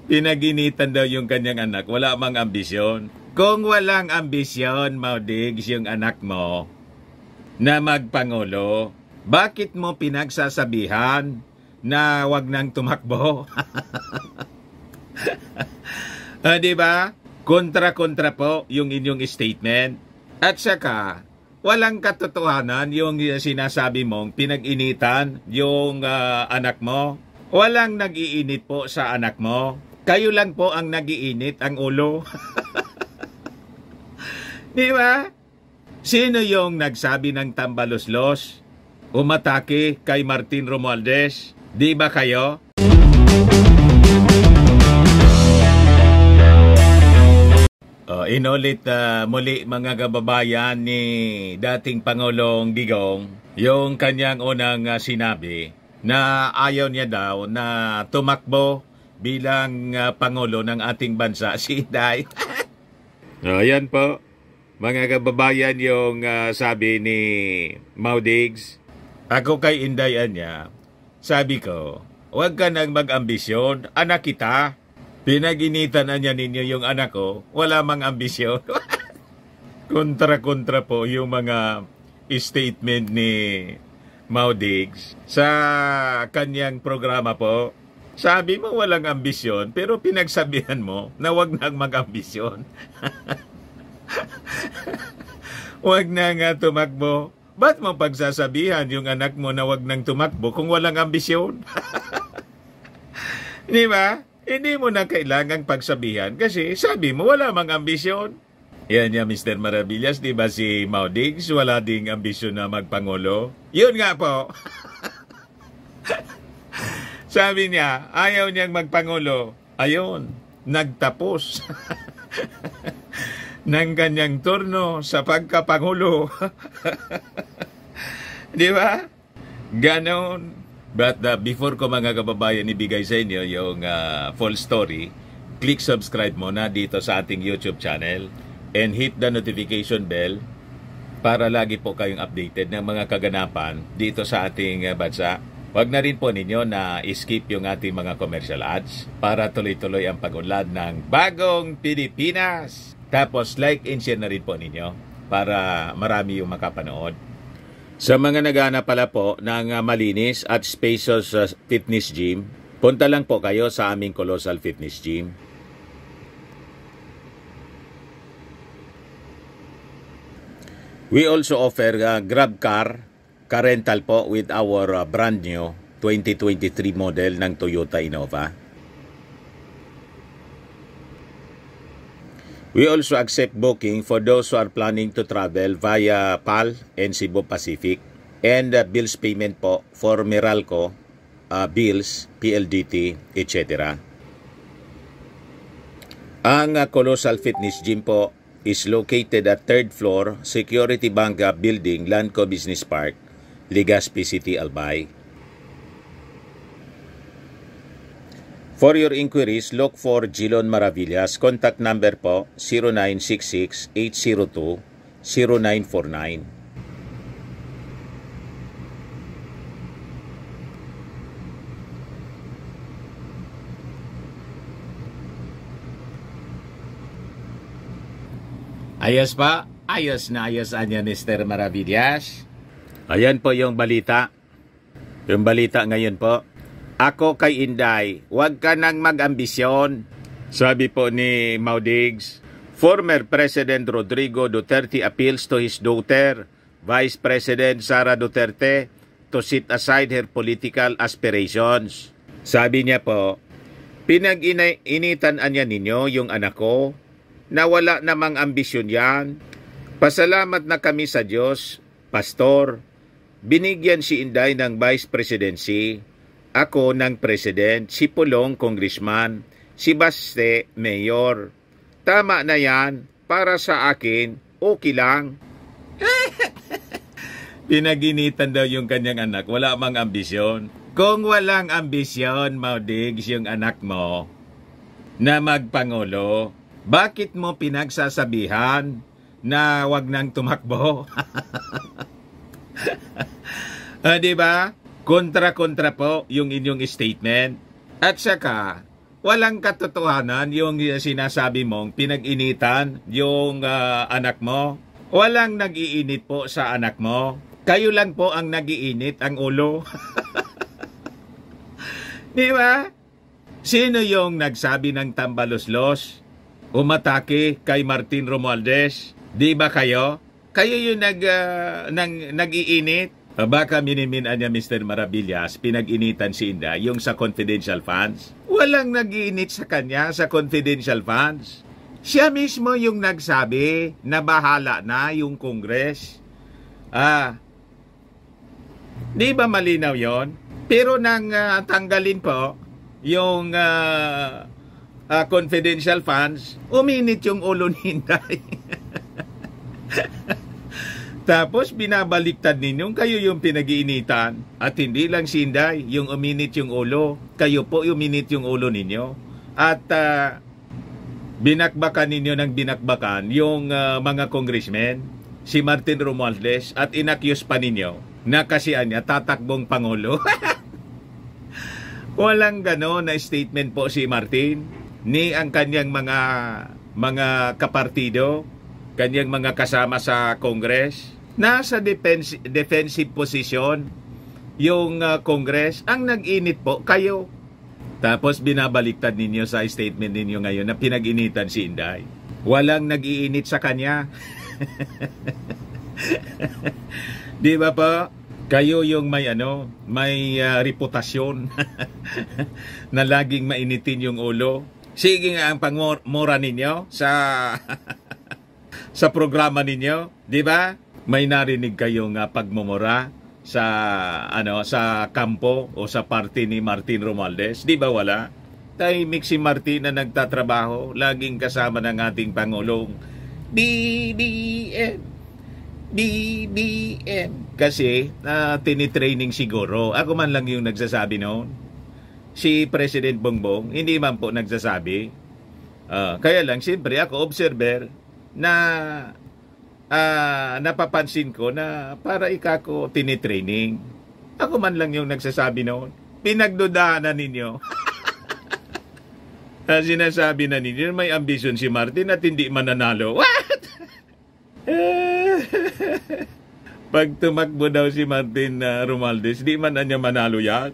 Pinaginitan daw yung kanyang anak, wala mang ambisyon. Kung walang ambisyon, Maudigs, yung anak mo na magpangulo, bakit mo pinagsasabihan na wag nang tumakbo? Di ba? Kontra-kontra po yung inyong statement. At saka, walang katotohanan yung sinasabi mong pinag-initan yung anak mo. Walang nag-iinit po sa anak mo. Kayo lang po ang nag-iinit ang ulo. Di ba? Sino yung nagsabi ng tambaloslos? Umatake kay Martin Romualdez? Di ba kayo? Inulit muli mga kababayan ni dating Pangulong Digong yung kanyang unang sinabi na ayaw niya daw na tumakbo bilang Pangulo ng ating bansa, si Inday. Ayan po, mga kababayan, yung sabi ni Maudigs. Ako kay Inday niya, sabi ko, huwag ka nang mag-ambisyon, anak kita. Pinaginitan niya ninyo yung anak ko, wala mang ambisyon. Kontra-kontra po yung mga statement ni Maudigs sa kanyang programa po. Sabi mo walang ambisyon, pero pinagsabihan mo na wag nang mag-ambisyon. Wag na nga tumakbo. Ba't mo pagsasabihan yung anak mo na wag nang tumakbo kung walang ambisyon? Di ba? Hindi mo na kailangang pagsabihan kasi sabi mo wala mang ambisyon. Yan niya, Mr. Maravillas, di ba si Maudigs wala ding ambisyon na magpangulo? Yun nga po. Sabi niya, ayaw niyang magpangulo. Ayun, nagtapos ng kanyang turno sa pagkapangulo. Di ba? Ganon. But before ko mga kababayan ibigay sa inyo yung full story, click subscribe muna dito sa ating YouTube channel and hit the notification bell para lagi po kayong updated ng mga kaganapan dito sa ating bansa. Huwag na rin po ninyo na skip yung ating mga commercial ads para tuloy-tuloy ang pag-unlad ng bagong Pilipinas. Tapos like and share na rin po ninyo para marami yung makapanood. Sa mga naghahanap pala po ng malinis at spacious fitness gym, punta lang po kayo sa aming Colossal Fitness Gym. We also offer Grab car rental po with our brand new 2023 model ng Toyota Innova. We also accept booking for those who are planning to travel via PAL and Cebu Pacific and bills payment po for Meralco, bills, PLDT, etc. Ang Colossal Fitness Gym po is located at 3rd floor, Security Bank Building, Lanco Business Park, Legazpi City, Albay. For your inquiries, look for Jilon Maravillas. Contact number po 0966-802-0949. Ayos pa? Ayos na ayos anya, Mr. Maravillas. Ayan po yung balita. Yung balita ngayon po. Ako kay Inday, huwag ka nang mag-ambisyon. Sabi po ni Maudigs, former President Rodrigo Duterte appeals to his daughter, Vice President Sara Duterte, to set aside her political aspirations. Sabi niya po, pinag-initan niya ninyo yung anak ko, na wala namang ambisyon yan. Pasalamat na kami sa Diyos, Pastor. Binigyan si Inday ng Vice Presidency, ako ng President, si Pulong Congressman, si Baste Mayor. Tama na yan, para sa akin, okay lang. Pinaginitan daw yung kanyang anak, wala mang ambisyon. Kung walang ambisyon, Maudigs, yung anak mo na magpangulo, bakit mo pinagsasabihan na wag nang tumakbo? Di ba? Kontra-kontra po yung inyong statement. At saka, walang katotohanan yung sinasabi mong pinag-initan yung anak mo. Walang nag-iinit po sa anak mo. Kayo lang po ang nag-iinit ang ulo. Di ba? Sino yung nagsabi ng tambaloslos? Umatake kay Martin Romualdez? Di ba kayo? Kayo yung nag-iinit? Baka miniminaan niya Mr. Maravillas, pinag-initan si Inday yung sa confidential funds. Walang nag-iinit sa kanya sa confidential funds. Siya mismo yung nagsabi na bahala na yung Congress. Di ba malinaw yon? Pero nang tanggalin po yung confidential funds, uminit yung ulo ni Inday. Tapos binabaliktad ninyong kayo yung pinag-iinitan. At hindi lang si Inday yung uminit yung ulo. Kayo po uminit yung ulo ninyo. At binakbakan ninyo ng binakbakan yung mga congressmen, si Martin Romualdez, at inakyus pa ninyo na kasihan niya tatakbong Pangulo. Walang gano'n na statement po si Martin, ni ang kanyang mga kapartido, kanyang mga kasama sa Congress. Nasa defensive position yung Congress. Ang nag-init po, kayo. Tapos binabaliktad ninyo sa statement ninyo ngayon na pinag-initan si Inday. Walang nag-iinit sa kanya. Di ba po? Kayo yung may reputasyon na laging mainitin yung ulo. Sige nga ang pangmura ninyo sa sa programa ninyo, di ba? May narinig kayong pagmumura sa sa kampo o sa party ni Martin Romualdez, di ba wala? Tahimik si Martin na nagtatrabaho, laging kasama ng ating Pangulong BBM. Kasi tinitraining siguro. Ako man lang yung nagsasabi noon. Si President Bongbong, hindi man po nagsasabi. Kaya lang, siyempre ako, observer, na napapansin ko na para ikako tinitraining. Ako man lang yung nagsasabi noon. Pinagdudahan na ninyo. Sinasabi na ninyo, may ambisyon si Martin at hindi mananalo. What? Pag tumakbo daw si Martin Romualdez, di man na niya manalo yan.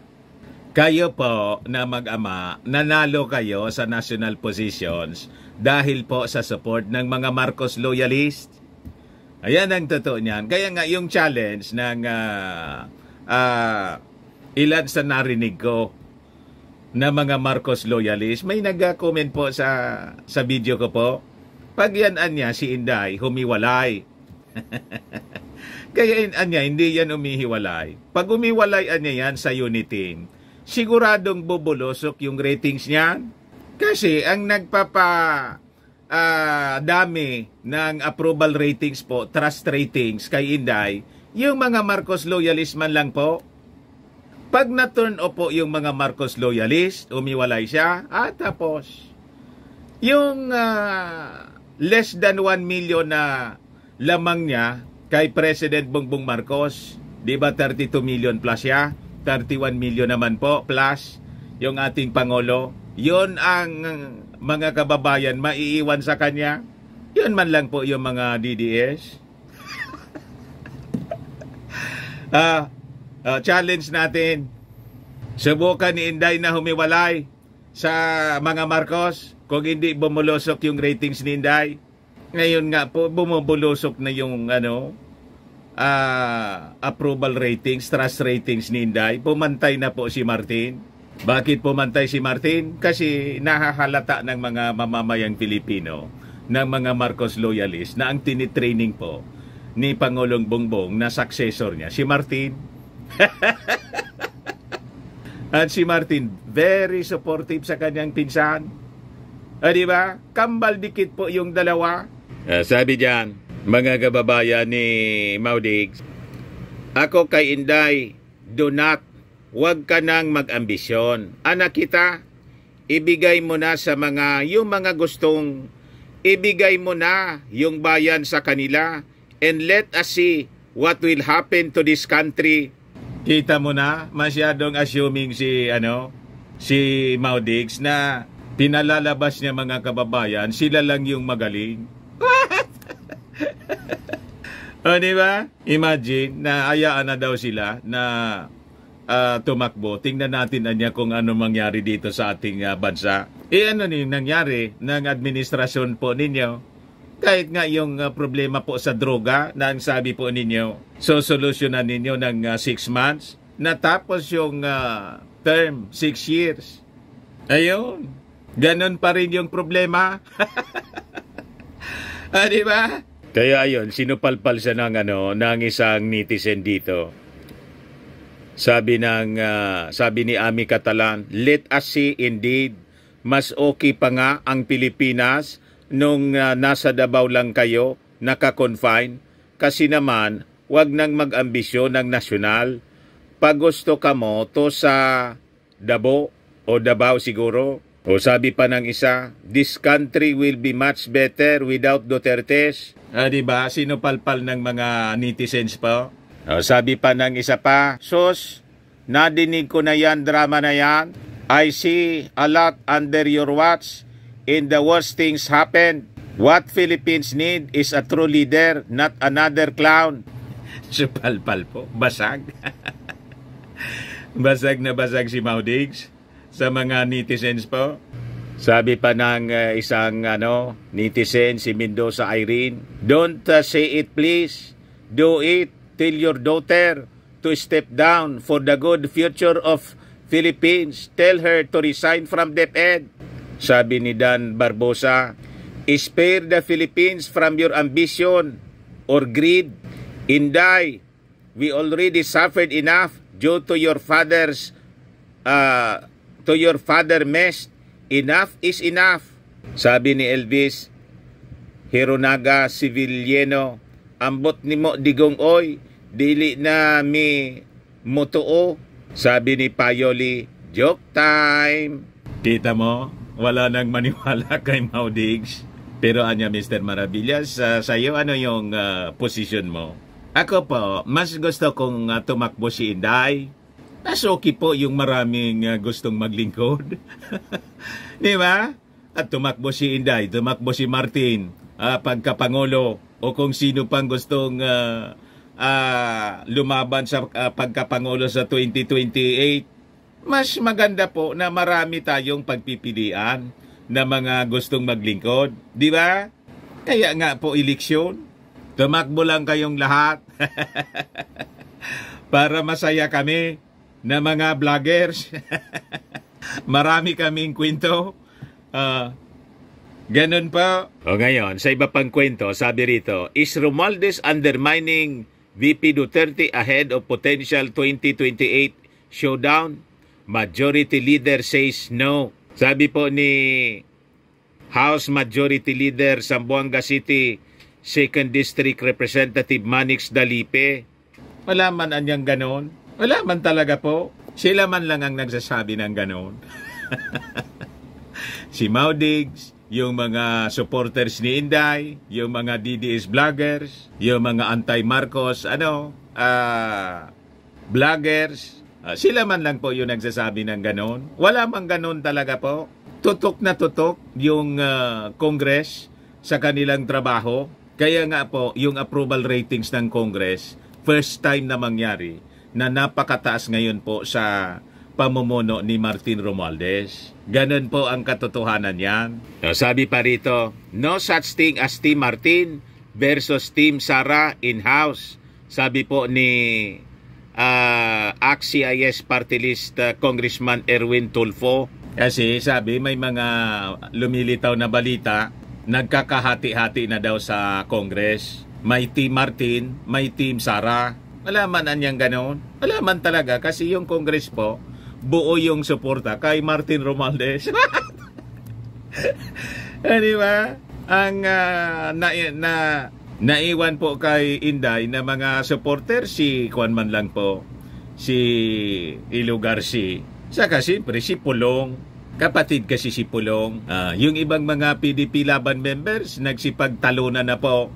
Kayo po na mag-ama, nanalo kayo sa national positions dahil po sa support ng mga Marcos loyalist. Ayan ang totoo niyan. Kaya nga yung challenge ng ilan sa narinig ko na mga Marcos loyalist, may nag-comment po sa video ko po. Pag yan niya si Inday, humiwalay. Kaya niya, hindi yan umihiwalay. Pag umiwalay niya yan sa unity, siguradong bubulosok yung ratings niyan. Kasi ang dami ng approval ratings po, trust ratings kay Inday, yung mga Marcos loyalist man lang po. Pag na-turn off po yung mga Marcos loyalist, umiwalay siya, at tapos yung less than 1 million na lamang niya kay President Bongbong Marcos, di ba 32 million plus siya? 31 million naman po plus yung ating Pangulo. Yun ang mga kababayan maiiwan sa kanya. Yun man lang po yung mga DDS. Challenge natin. Subukan ni Inday na humiwalay sa mga Marcos kung hindi bumulusok yung ratings ni Inday. Ngayon nga po bumubulusok na yung approval ratings, trust ratings ni Inday. Pumantay na po si Martin. Bakit pumantay si Martin? Kasi nahahalata ng mga mamamayang Pilipino, ng mga Marcos loyalist na ang tinitraining po ni Pangulong Bongbong na successor niya, si Martin. At si Martin, very supportive sa kanyang pinsan. Di ba? Kambal dikit po yung dalawa. Sabi diyan, mga kababayan ni Maudig, ako kay Inday, do not, huwag ka nang mag-ambisyon. Anak kita, ibigay mo na sa yung mga gustong, ibigay mo na yung bayan sa kanila, and let us see what will happen to this country. Kita mo na, masyadong assuming si Maudigs na Pinalalabas niya mga kababayan, sila lang yung magaling. O, di ba? Imagine na ayaan na daw sila na tumakbo. Tingnan natin anya kung ano mangyari dito sa ating bansa. Ano nangyari ng administrasyon po ninyo? Kahit nga yung problema po sa droga na ang sabi po ninyo, so solusyonan ninyo ng 6 months, natapos yung term 6 years. Ayun. Ganon pa rin yung problema. Di ba? Kaya ayun, sinupalpal siya ng isang netizen dito. Sabi ni Ami Catalan, let us see indeed, mas okay pa nga ang Pilipinas nung nasa Davao lang kayo, naka-confine. Kasi naman, wag nang mag-ambisyon ng nasyonal. Pag gusto ka mo, to sa Davao o Davao siguro. O sabi pa ng isa, this country will be much better without Dutertes. Diba? Sinupalpal ng mga netizens po. O, sabi pa ng isa pa, sus, nadinig ko na yan, drama na yan. I see a lot under your watch and the worst things happen. What Philippines need is a true leader, not another clown. Supalpal po. Basag. Basag na basag si Maudigs sa mga netizens po. Sabi pa ng isang netizen, si Mendoza Irene, don't say it please. Do it. Tell your daughter to step down for the good future of Philippines. Tell her to resign from DepEd. Sabi ni Dan Barbosa, spare the Philippines from your ambition or greed. Inday, we already suffered enough due to your father mess. Enough is enough. Sabi ni Elvis Hironaga Civiliano, ambot ni mo digong oy, dili na mi mutuo. Sabi ni Payoli, joke time. Kita mo, wala nang maniwala kay Maudigs. Pero anya Mr. Maravillas, sa'yo ano yung position mo? Ako po, mas gusto kong tumakbo si Inday. Mas okay po yung maraming gustong maglingkod. Di ba? At tumakbo si Inday, tumakbo si Martin, pagkapangulo, o kung sino pang gustong lumaban sa pagkapangulo sa 2028. Mas maganda po na marami tayong pagpipilian na mga gustong maglingkod. Di ba? Kaya nga po eleksyon. Tumakbo lang kayong lahat. Para masaya kami na mga vloggers. Marami kaming kwento. Ganun pa. O ngayon, sa iba pang kwento, sabi rito, is Romualdez undermining VP Duterte ahead of potential 2028 showdown? Majority leader says no. Sabi po ni House Majority Leader Zamboanga City 2nd District Representative Manix Dalipe. Wala man anyang ganon. Wala man talaga po. Sila man lang ang nagsasabi ng ganon. Si Maudigs, yung mga supporters ni Inday, yung mga DDS vloggers, yung mga anti-Marcos, vloggers, sila man lang po yung nagsasabi ng ganon. Wala mang ganon talaga po. Tutok na tutok yung Congress sa kanilang trabaho. Kaya nga po, yung approval ratings ng Congress, first time na mangyari, na napakataas ngayon po sa pamumuno ni Martin Romualdez. Ganon po ang katotohanan yan. Sabi pa rito, no such thing as Team Martin versus Team Sara in-house. Sabi po ni ACT-CIS Party List Congressman Erwin Tulfo. Kasi sabi may mga lumilitaw na balita, nagkakahati-hati na daw sa Congress. May Team Martin, may Team Sara. Wala man anyang ganon. Wala man talaga kasi yung Congress po, buo yung suporta kay Martin Romualdez. Di ba? Ang naiwan po kay Inday na mga supporter, si Juan man lang po, si Ilo Garci, saka siyempre si Pulong, kapatid kasi si Pulong. Yung ibang mga PDP Laban members, nagsipagtalunan na po.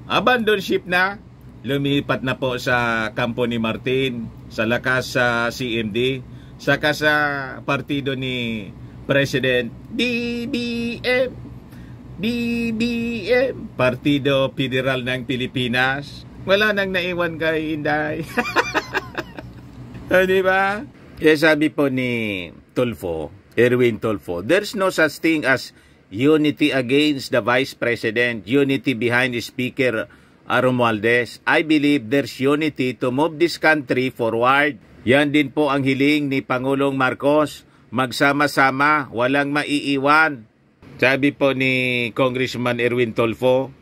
Abandonship na, lumipat na po sa kampo ni Martin, sa lakas sa CMD, saka sa partido ni President BBM, BBM, Partido Federal ng Pilipinas. Wala nang naiwan kay Inday. Di ba? Kaya sabi po ni Tulfo, Erwin Tulfo, there's no such thing as unity against the Vice President, unity behind the Speaker Romualdez. I believe there's unity to move this country forward. Yan din po ang hiling ni Pangulong Marcos. Magsama-sama, walang maiiwan. Sabi po ni Congressman Erwin Tulfo.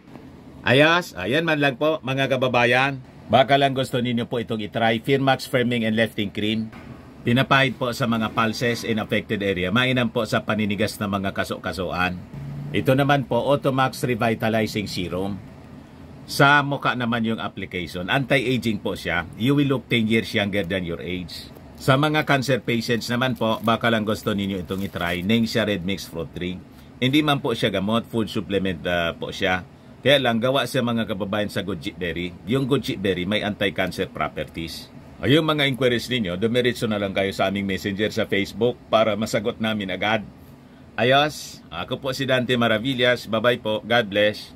Ayos, ayan man lang po mga kababayan. Baka lang gusto ninyo po itong itry. Firmax Firming and Lifting Cream. Pinapahid po sa mga pulses in affected area. Mainam po sa paninigas na mga kaso-kasuan. Ito naman po, Automax Revitalizing Serum. Sa mukha naman yung application. Anti-aging po siya. You will look 10 years younger than your age. Sa mga cancer patients naman po, baka lang gusto ninyo itong itry. Ningxia Red Mix Fruit Drink. Hindi man po siya gamot, food supplement po siya. Kaya lang, gawa sa mga kababayan sa goji berry. Yung goji berry may anti-cancer properties. Yung mga inquiries ninyo, dumiretso na lang kayo sa aming messenger sa Facebook para masagot namin agad. Ayos, ako po si Dante Maravillas. Bye-bye po. God bless.